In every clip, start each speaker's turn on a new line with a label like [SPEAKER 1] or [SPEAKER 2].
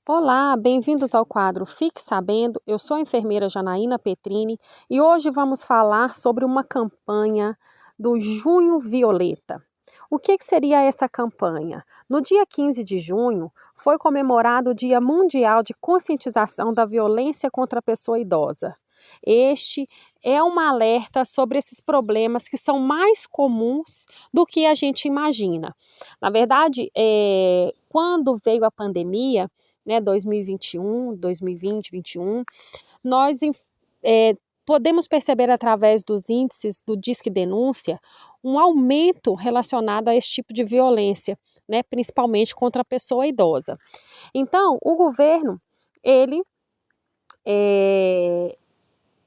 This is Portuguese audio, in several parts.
[SPEAKER 1] Olá, bem-vindos ao quadro Fique Sabendo. Eu sou a enfermeira Janaína Petrini e hoje vamos falar sobre uma campanha do Junho Violeta. O que seria essa campanha? No dia 15 de junho foi comemorado o Dia Mundial de Conscientização da Violência contra a Pessoa Idosa. Este é um alerta sobre esses problemas que são mais comuns do que a gente imagina. Na verdade, quando veio a pandemia, né, 2021, 2020, 21, nós podemos perceber através dos índices do Disque Denúncia um aumento relacionado a esse tipo de violência, né, principalmente contra a pessoa idosa. Então, o governo, ele eh,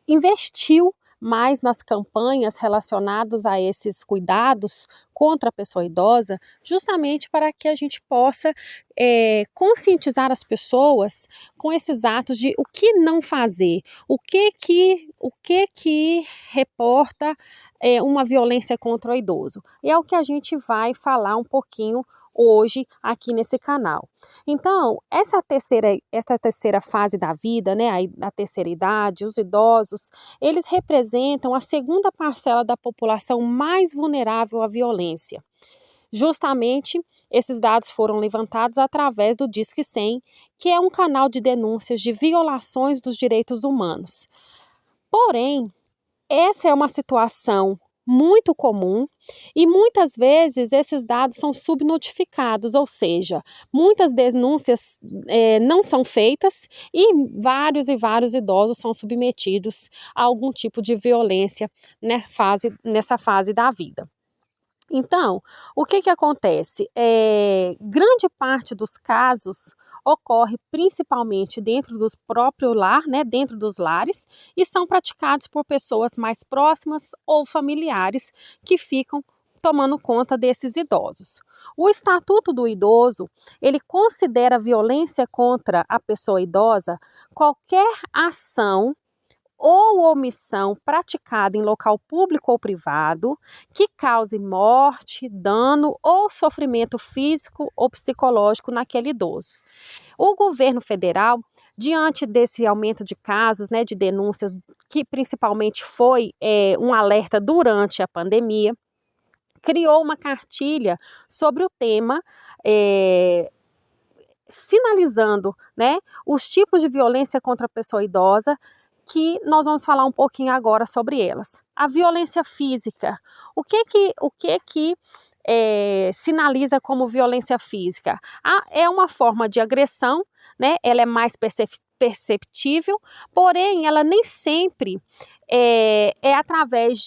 [SPEAKER 1] investiu mais nas campanhas relacionadas a esses cuidados contra a pessoa idosa, justamente para que a gente possa conscientizar as pessoas com esses atos de o que não fazer, o que que reporta uma violência contra o idoso. E é o que a gente vai falar um pouquinho hoje aqui nesse canal. Então, essa terceira fase da vida, né, a terceira idade, os idosos, eles representam a segunda parcela da população mais vulnerável à violência. Justamente, esses dados foram levantados através do Disque 100, que é um canal de denúncias de violações dos direitos humanos. Porém, essa é uma situação muito comum e muitas vezes esses dados são subnotificados, ou seja, muitas denúncias não são feitas e vários idosos são submetidos a algum tipo de violência nessa fase da vida. Então, o que acontece? Grande parte dos casos ocorre principalmente dentro do próprio lar, né, dentro dos lares, e são praticados por pessoas mais próximas ou familiares que ficam tomando conta desses idosos. O Estatuto do Idoso, ele considera a violência contra a pessoa idosa qualquer ação ou omissão praticada em local público ou privado que cause morte, dano ou sofrimento físico ou psicológico naquele idoso. O governo federal, diante desse aumento de casos, né, de denúncias, que principalmente foi um alerta durante a pandemia, criou uma cartilha sobre o tema, sinalizando, né, os tipos de violência contra a pessoa idosa, que nós vamos falar um pouquinho agora sobre elas. A violência física. O que sinaliza como violência física? É uma forma de agressão, né? Ela é mais perceptível, porém ela nem sempre é através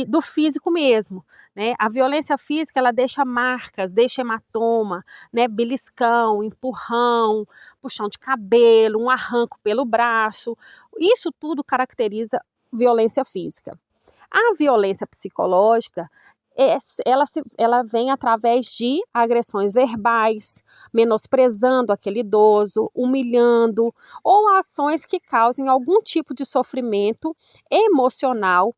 [SPEAKER 1] do físico mesmo, né? A violência física, ela deixa marcas, deixa hematoma, né? Beliscão, empurrão, puxão de cabelo, um arranco pelo braço. Isso tudo caracteriza violência física. A violência psicológica, ela vem através de agressões verbais, menosprezando aquele idoso, humilhando, ou ações que causem algum tipo de sofrimento emocional,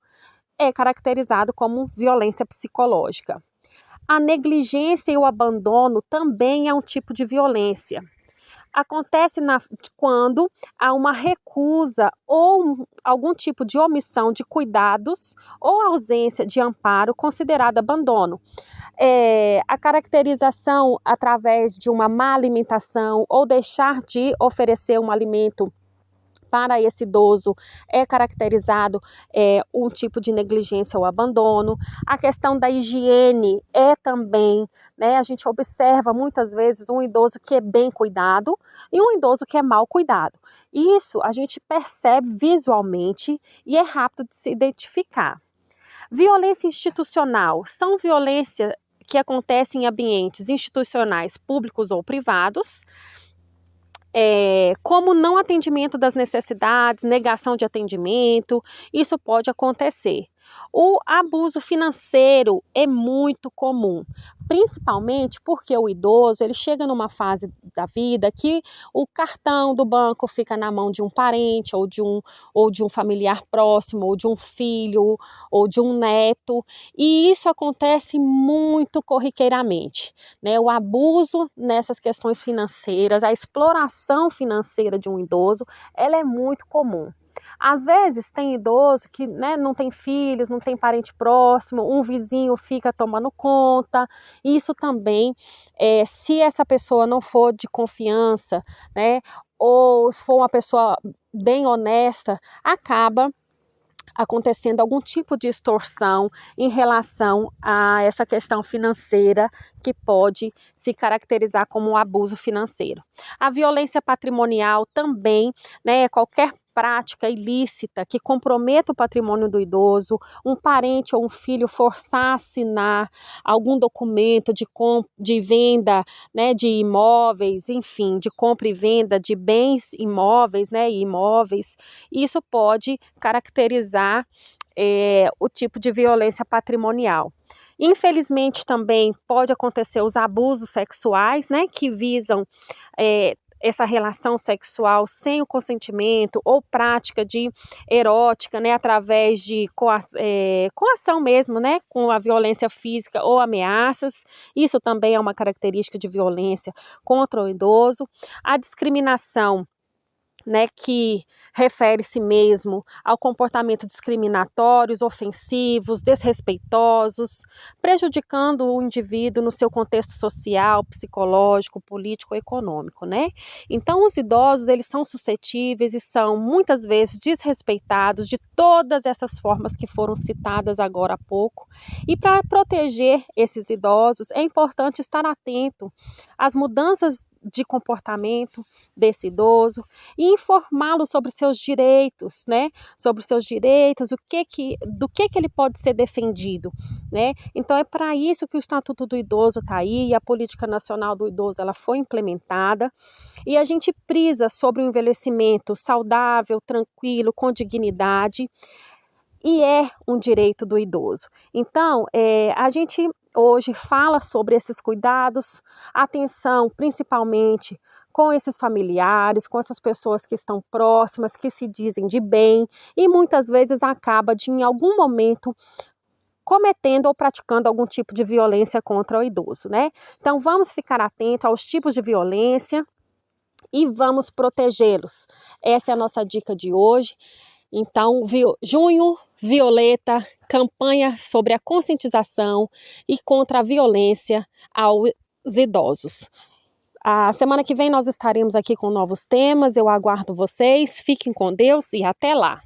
[SPEAKER 1] é caracterizado como violência psicológica. A negligência e o abandono também é um tipo de violência. Acontece quando há uma recusa ou algum tipo de omissão de cuidados ou ausência de amparo considerado abandono. A caracterização através de uma má alimentação ou deixar de oferecer um alimento para esse idoso é caracterizado um tipo de negligência ou abandono. A questão da higiene é também, né, a gente observa muitas vezes um idoso que é bem cuidado e um idoso que é mal cuidado. Isso a gente percebe visualmente e é rápido de se identificar. Violência institucional são violência que acontecem em ambientes institucionais públicos ou privados, como não atendimento das necessidades, negação de atendimento, isso pode acontecer. O abuso financeiro é muito comum, principalmente porque o idoso ele chega numa fase da vida que o cartão do banco fica na mão de um parente ou de um familiar próximo, ou de um filho, ou de um neto, e isso acontece muito corriqueiramente, né? O abuso nessas questões financeiras, a exploração financeira de um idoso, ela é muito comum. Às vezes tem idoso que, né, não tem filhos, não tem parente próximo, um vizinho fica tomando conta. Isso também, se essa pessoa não for de confiança, né, ou se for uma pessoa bem honesta, acaba acontecendo algum tipo de extorsão em relação a essa questão financeira que pode se caracterizar como um abuso financeiro. A violência patrimonial também, né, qualquer prática ilícita que comprometa o patrimônio do idoso, um parente ou um filho forçar a assinar algum documento de venda, né, de imóveis, enfim, de compra e venda de bens imóveis, né, e imóveis, isso pode caracterizar o tipo de violência patrimonial. Infelizmente também pode acontecer os abusos sexuais, né, que visam essa relação sexual sem o consentimento ou prática de erótica, né, através de coação mesmo, né, com a violência física ou ameaças. Isso também é uma característica de violência contra o idoso. A discriminação, né, que refere-se mesmo ao comportamento discriminatórios, ofensivos, desrespeitosos, prejudicando o indivíduo no seu contexto social, psicológico, político, econômico, né? Então, os idosos, eles são suscetíveis e são muitas vezes desrespeitados de todas essas formas que foram citadas agora há pouco. E para proteger esses idosos, é importante estar atento às mudanças de comportamento desse idoso e informá-lo sobre seus direitos, né? Sobre os seus direitos, do que ele pode ser defendido, né? Então é para isso que o Estatuto do Idoso está aí e a Política Nacional do Idoso ela foi implementada e a gente prisa sobre o envelhecimento saudável, tranquilo, com dignidade. E é um direito do idoso. Então, a gente hoje fala sobre esses cuidados, atenção principalmente com esses familiares, com essas pessoas que estão próximas, que se dizem de bem e muitas vezes acaba de, em algum momento, cometendo ou praticando algum tipo de violência contra o idoso, né? Então, vamos ficar atentos aos tipos de violência e vamos protegê-los. Essa é a nossa dica de hoje. Então, Junho Violeta, campanha sobre a conscientização e contra a violência aos idosos. A semana que vem nós estaremos aqui com novos temas, eu aguardo vocês, fiquem com Deus e até lá!